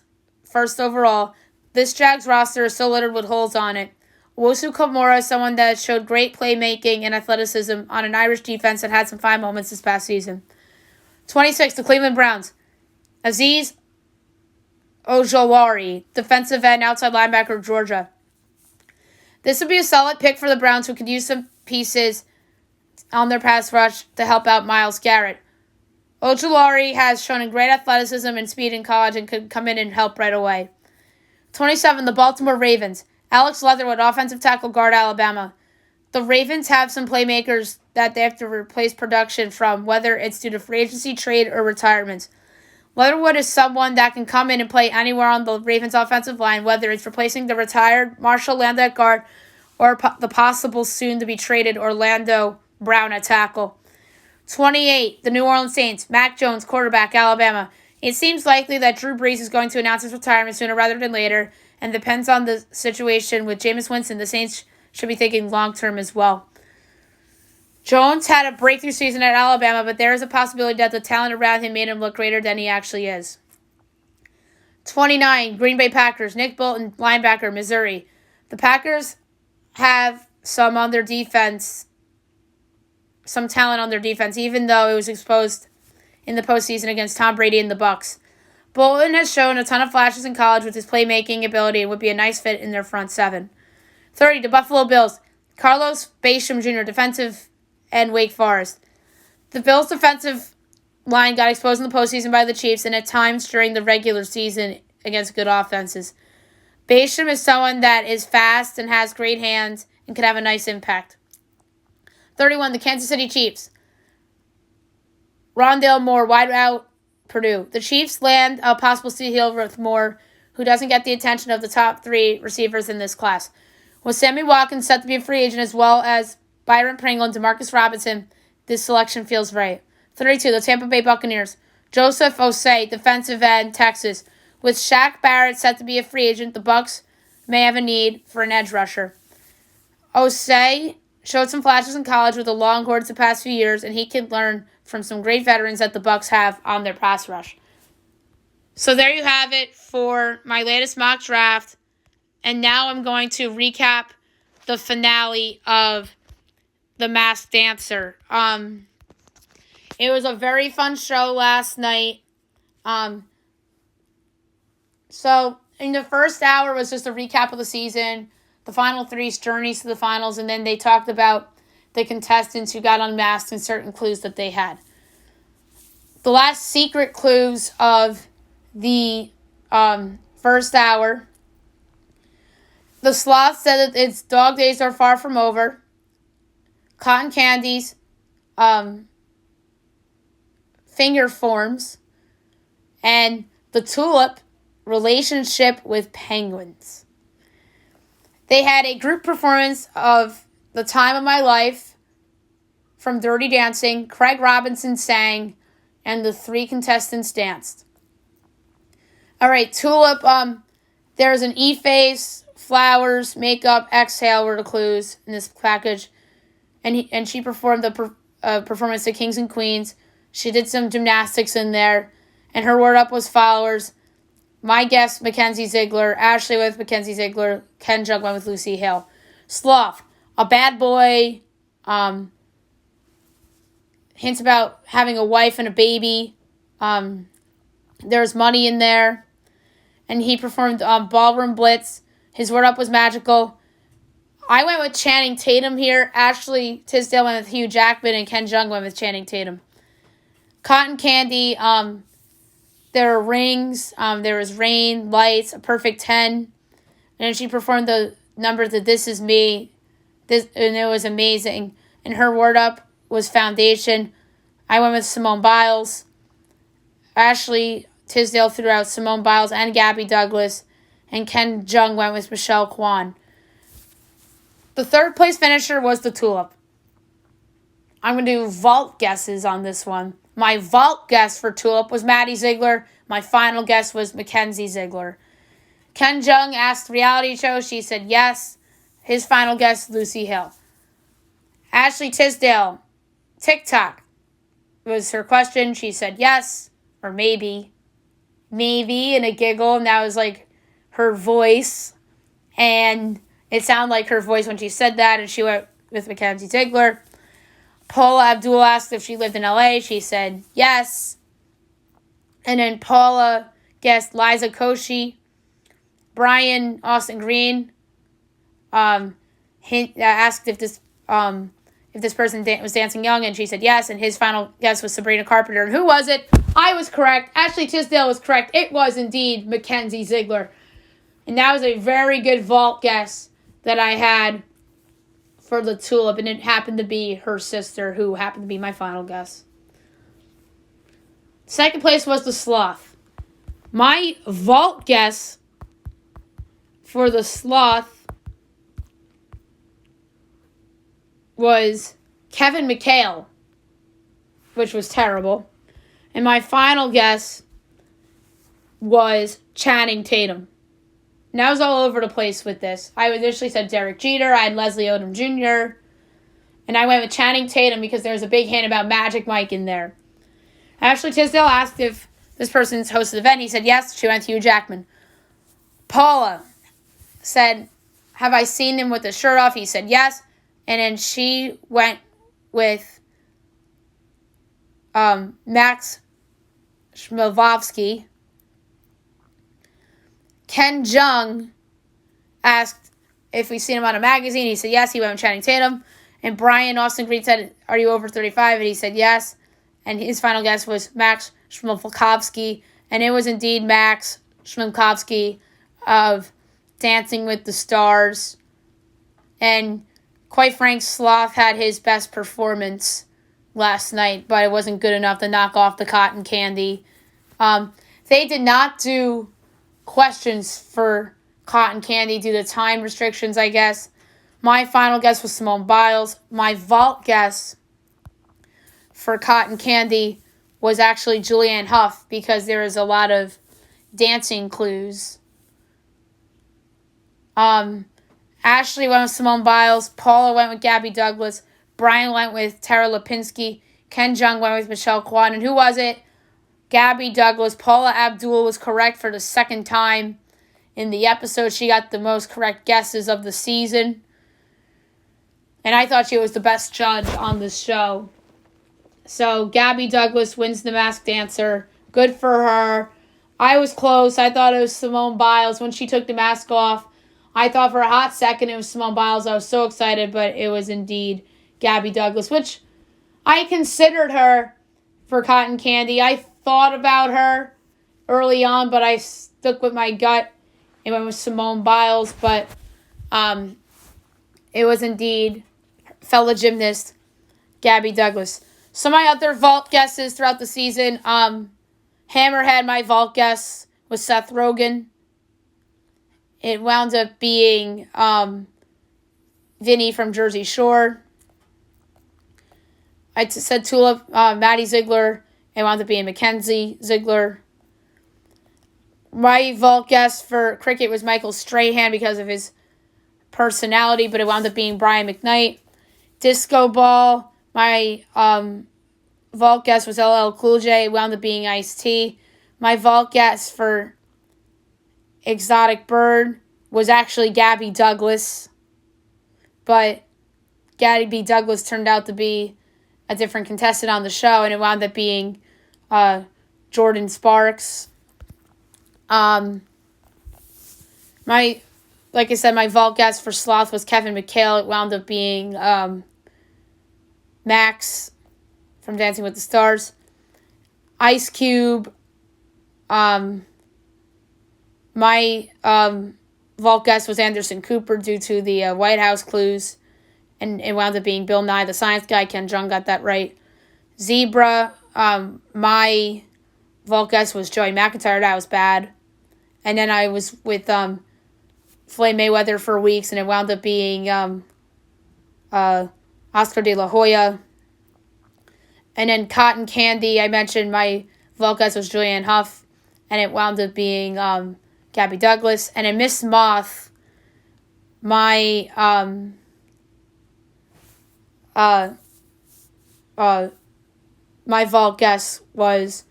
first overall, this Jags roster is still littered with holes on it. Owusu-Koramoah is someone that showed great playmaking and athleticism on an Irish defense that had some fine moments this past season. 26, the Cleveland Browns. Azeez Ojulari, defensive end, outside linebacker, Georgia. This would be a solid pick for the Browns, who could use some pieces on their pass rush to help out Myles Garrett. Ojulari has shown a great athleticism and speed in college and could come in and help right away. 27, the Baltimore Ravens. Alex Leatherwood, offensive tackle, guard, Alabama. The Ravens have some playmakers that they have to replace production from, whether it's due to free agency, trade, or retirement. Leatherwood is someone that can come in and play anywhere on the Ravens offensive line, whether it's replacing the retired Marshall Land at guard or the possible soon-to-be traded Orlando Brown at tackle. 28, the New Orleans Saints. Mac Jones, quarterback, Alabama. It seems likely that Drew Brees is going to announce his retirement sooner rather than later, and depends on the situation with Jameis Winston. The Saints should be thinking long-term as well. Jones had a breakthrough season at Alabama, but there is a possibility that the talent around him made him look greater than he actually is. 29, Green Bay Packers. Nick Bolton, linebacker, Missouri. The Packers have some on their defense, some talent on their defense, even though it was exposed in the postseason against Tom Brady and the Bucs. Bolton has shown a ton of flashes in college with his playmaking ability and would be a nice fit in their front seven. 30, the Buffalo Bills. Carlos Basham Jr., defensive end, Wake Forest. The Bills' defensive line got exposed in the postseason by the Chiefs and at times during the regular season against good offenses. Basham is someone that is fast and has great hands and could have a nice impact. 31, the Kansas City Chiefs. Rondale Moore, wide out, Purdue. The Chiefs land a possible steal with Moore, who doesn't get the attention of the top three receivers in this class. With Sammy Watkins set to be a free agent as well as Byron Pringle and Demarcus Robinson, this selection feels right. 32, the Tampa Bay Buccaneers. Joseph Osei, defensive end, Texas. With Shaq Barrett set to be a free agent, the Bucs may have a need for an edge rusher. Osei showed some flashes in college with the Longhorns the past few years, and he can learn from some great veterans that the Bucs have on their pass rush. So there you have it for my latest mock draft. And now I'm going to recap the finale of The Masked Dancer. It was a very fun show last night. So in the first hour was just a recap of the season, the final three's journeys to the finals, and then they talked about the contestants who got unmasked and certain clues that they had. The last secret clues of the first hour. The sloth said that its dog days are far from over. Cotton candies, finger forms, and the tulip relationship with penguins. They had a group performance of The Time of My Life from Dirty Dancing. Craig Robinson sang, and the three contestants danced. All right, tulip, there's an E-face, flowers, makeup, exhale were the clues in this package. And she performed the performance to Kings and Queens. She did some gymnastics in there. And her word up was followers. My guest, Mackenzie Ziegler. Ashley with Mackenzie Ziegler. Ken Jug went with Lucy Hale. Sloth, a bad boy. Hints about having a wife and a baby. There's money in there. And he performed Ballroom Blitz. His word up was magical. I went with Channing Tatum here. Ashley Tisdale went with Hugh Jackman, and Ken Jung went with Channing Tatum. Cotton candy. There were rings. There was rain, lights, a perfect 10. And she performed the number that This Is Me. And it was amazing. And her word up was foundation. I went with Simone Biles. Ashley Tisdale threw out Simone Biles and Gabby Douglas. And Ken Jung went with Michelle Kwan. The third place finisher was the tulip. I'm going to do vault guesses on this one. My vault guess for tulip was Maddie Ziegler. My final guess was Mackenzie Ziegler. Ken Jung asked reality show. She said yes. His final guess, Lucy Hill. Ashley Tisdale, TikTok was her question. She said yes or maybe. Maybe, and a giggle, and that was like her voice, and it sounded like her voice when she said that, and she went with Mackenzie Ziegler. Paula Abdul asked if she lived in LA. She said yes. And then Paula guessed Liza Koshy. Brian Austin Green asked if this person was dancing young, and she said yes, and his final guess was Sabrina Carpenter. And who was it? I was correct. Ashley Tisdale was correct. It was indeed Mackenzie Ziegler. And that was a very good vault guess that I had for the tulip, and it happened to be her sister, who happened to be my final guess. Second place was the sloth. My vault guess for the sloth was Kevin McHale, which was terrible. And my final guess was Channing Tatum. And I was all over the place with this. I initially said Derek Jeter. I had Leslie Odom Jr. And I went with Channing Tatum because there was a big hint about Magic Mike in there. Ashley Tisdale asked if this person's hosted the event. He said yes. She went to Hugh Jackman. Paula said, have I seen him with the shirt off? He said yes. And then she went with Max Schmelvovsky. Ken Jeong asked if we've seen him on a magazine. He said yes. He went with Channing Tatum. And Brian Austin Green said, are you over 35? And he said yes. And his final guess was Max Schmelkovsky. And it was indeed Max Schmelkovsky of Dancing with the Stars. And quite frank, Sloth had his best performance last night, but it wasn't good enough to knock off the cotton candy. They did not do questions for cotton candy due to time restrictions, I guess. My final guess was Simone Biles. My vault guess for cotton candy was actually Julianne Hough because there was a lot of dancing clues. Ashley went with Simone Biles. Paula went with Gabby Douglas. Brian went with Tara Lipinski. Ken Jeong went with Michelle Kwan. And who was it? Gabby Douglas. Paula Abdul was correct for the second time in the episode. She got the most correct guesses of the season. And I thought she was the best judge on the show. So Gabby Douglas wins the Masked Dancer. Good for her. I was close. I thought it was Simone Biles when she took the mask off. I thought for a hot second it was Simone Biles. I was so excited, but it was indeed Gabby Douglas, which I considered her for cotton candy. I thought about her early on, but I stuck with my gut and went with Simone Biles. But it was indeed fellow gymnast Gabby Douglas. So my other vault guesses throughout the season, Hammerhead, my vault guess was Seth Rogen. It wound up being Vinny from Jersey Shore. I said Tulip, Maddie Ziegler. It wound up being Mackenzie Ziegler. My vault guess for cricket was Michael Strahan because of his personality, but it wound up being Brian McKnight. Disco Ball, my vault guess was LL Cool J. It wound up being Ice-T. My vault guess for Exotic Bird was actually Gabby Douglas, but Gabby Douglas turned out to be a different contestant on the show, and it wound up being Jordan Sparks. Like I said, my vault guess for Sloth was Kevin McHale. It wound up being Max from Dancing with the Stars. Ice Cube. My vault guess was Anderson Cooper due to the White House clues. And it wound up being Bill Nye, the science guy. Ken Jeong got that right. Zebra. My vault guess was Joey McIntyre. That was bad. And then I was with Floyd Mayweather for weeks, and it wound up being Oscar De La Hoya. And then Cotton Candy, I mentioned my vault guess was Julianne Hough, and it wound up being Gabby Douglas. And then Miss Moth, my my vault guess was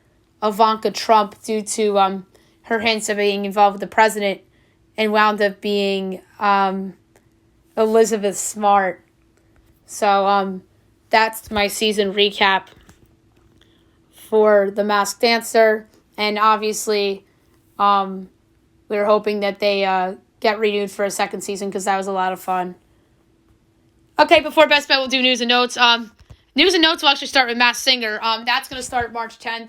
Ivanka Trump due to her hints of being involved with the president, and wound up being Elizabeth Smart. So that's my season recap for The Masked Dancer. And obviously, we were hoping that they get renewed for a second season because that was a lot of fun. Okay, before Best Bet, we'll do news and notes. News and notes will actually start with Masked Singer. That's going to start March 10th.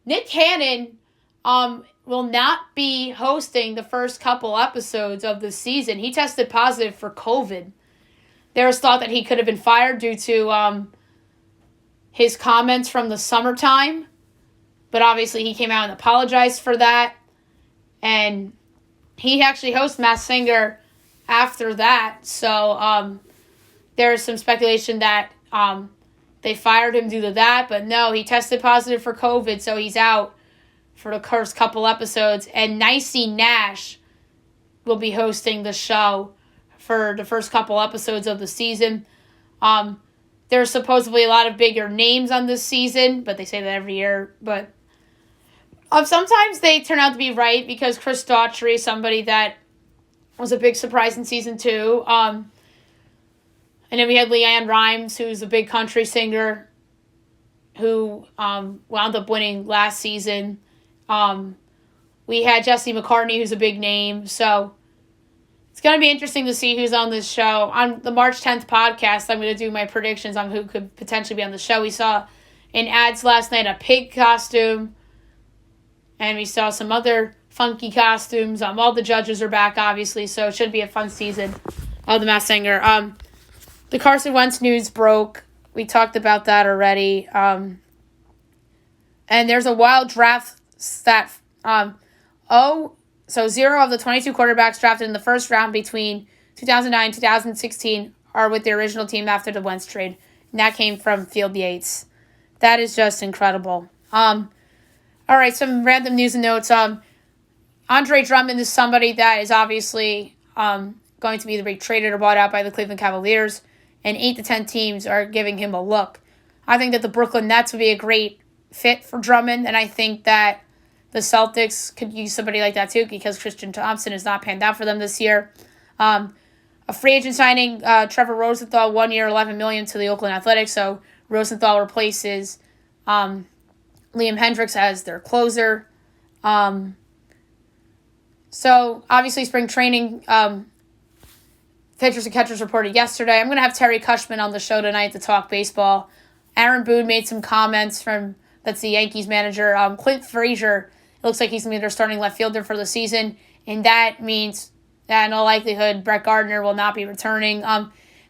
Nick Cannon will not be hosting the first couple episodes of the season. He tested positive for COVID. There was thought that he could have been fired due to his comments from the summertime. But obviously he came out and apologized for that. And he actually hosts Masked Singer after that. So there is some speculation that they fired him due to that. But no, he tested positive for COVID, so he's out for the first couple episodes. And Nicey Nash will be hosting the show for the first couple episodes of the season. There's supposedly a lot of bigger names on this season, but they say that every year. But sometimes they turn out to be right because Chris Daughtry is somebody that was a big surprise in season 2. And then we had Leanne Rimes, who's a big country singer who wound up winning last season. We had Jesse McCartney, who's a big name. So it's going to be interesting to see who's on this show. On the March 10th podcast, I'm going to do my predictions on who could potentially be on the show. We saw in ads last night a pig costume, and we saw some other funky costumes. All the judges are back, obviously, so it should be a fun season of The Masked Singer. The Carson Wentz news broke. We talked about that already. And there's a wild draft stat. So 0 of the 22 quarterbacks drafted in the first round between 2009 and 2016 are with the original team after the Wentz trade. And that came from Field Yates. That is just incredible. All right, some random news and notes. Andre Drummond is somebody that is obviously going to be either be traded or bought out by the Cleveland Cavaliers. And 8 to 10 teams are giving him a look. I think that the Brooklyn Nets would be a great fit for Drummond. And I think that the Celtics could use somebody like that too because Christian Thompson has not panned out for them this year. A free agent signing, Trevor Rosenthal, 1 year, $11 million to the Oakland Athletics. So Rosenthal replaces Liam Hendricks as their closer. So obviously spring training, pitchers and catchers reported yesterday. I'm going to have Terry Cushman on the show tonight to talk baseball. Aaron Boone made some comments that's the Yankees manager. Clint Frazier, it looks like he's going to be their starting left fielder for the season, and that means that in all likelihood Brett Gardner will not be returning.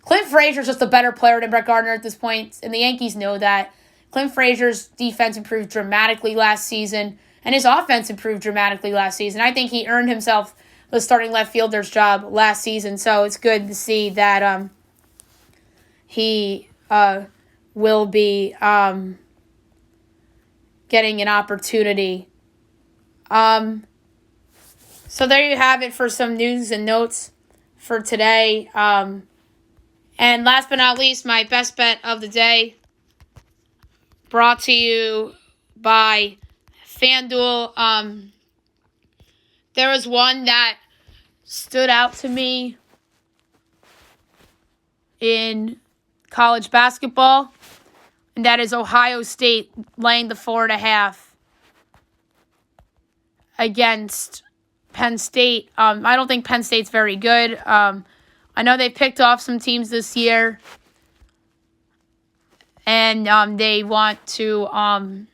Clint Frazier is just a better player than Brett Gardner at this point, and the Yankees know that. Clint Frazier's defense improved dramatically last season, and his offense improved dramatically last season. I think he earned himself the starting left fielder's job last season, so it's good to see that he will be getting an opportunity. So there you have it for some news and notes for today. And last but not least, my best bet of the day, brought to you by FanDuel. There was one that stood out to me in college basketball, and that is Ohio State laying the 4.5 against Penn State. I don't think Penn State's very good. I know they picked off some teams this year, and they want to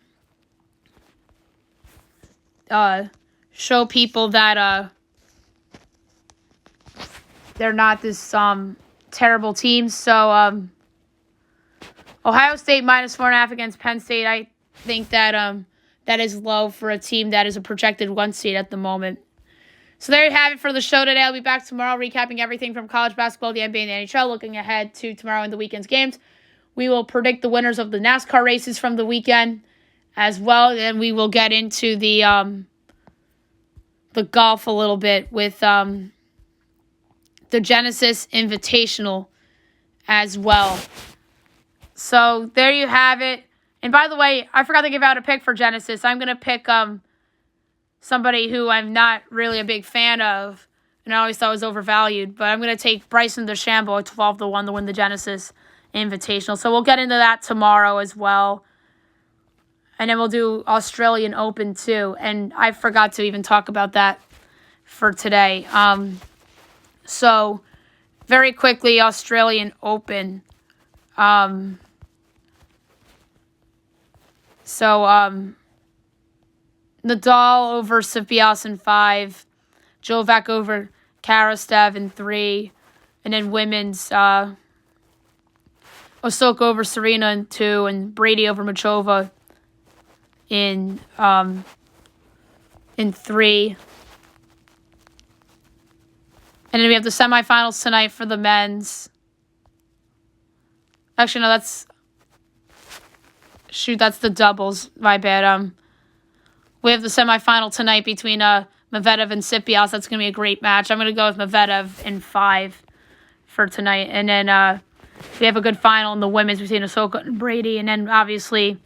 show people that they're not this terrible team. So Ohio State minus 4.5 against Penn State. I think that that is low for a team that is a projected 1 seed at the moment. So there you have it for the show today. I'll be back tomorrow recapping everything from college basketball, the NBA, and the NHL, looking ahead to tomorrow and the weekend's games. We will predict the winners of the NASCAR races from the weekend as well, and we will get into the golf a little bit with the Genesis Invitational as well. So there you have it. And by the way, I forgot to give out a pick for Genesis. I'm going to pick somebody who I'm not really a big fan of, and I always thought was overvalued. But I'm going to take Bryson DeChambeau at 12-1 to win the Genesis Invitational. So we'll get into that tomorrow as well. And then we'll do Australian Open too. And I forgot to even talk about that for today. So very quickly, Australian Open. Nadal over Tsitsipas in 5, Novak over Karastev in 3, and then women's Osaka over Serena in 2, and Brady over Machova in 3. And then we have the semifinals tonight for the men's. Actually, no, that's the doubles. My bad. We have the semifinal tonight between Medvedev and Tsitsipas. That's going to be a great match. I'm going to go with Medvedev in 5 for tonight. And then we have a good final in the women's between Ahsoka and Brady. And then, obviously,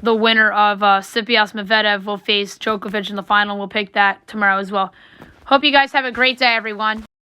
the winner of Tsitsipas Medvedev will face Djokovic in the final. We'll pick that tomorrow as well. Hope you guys have a great day, everyone.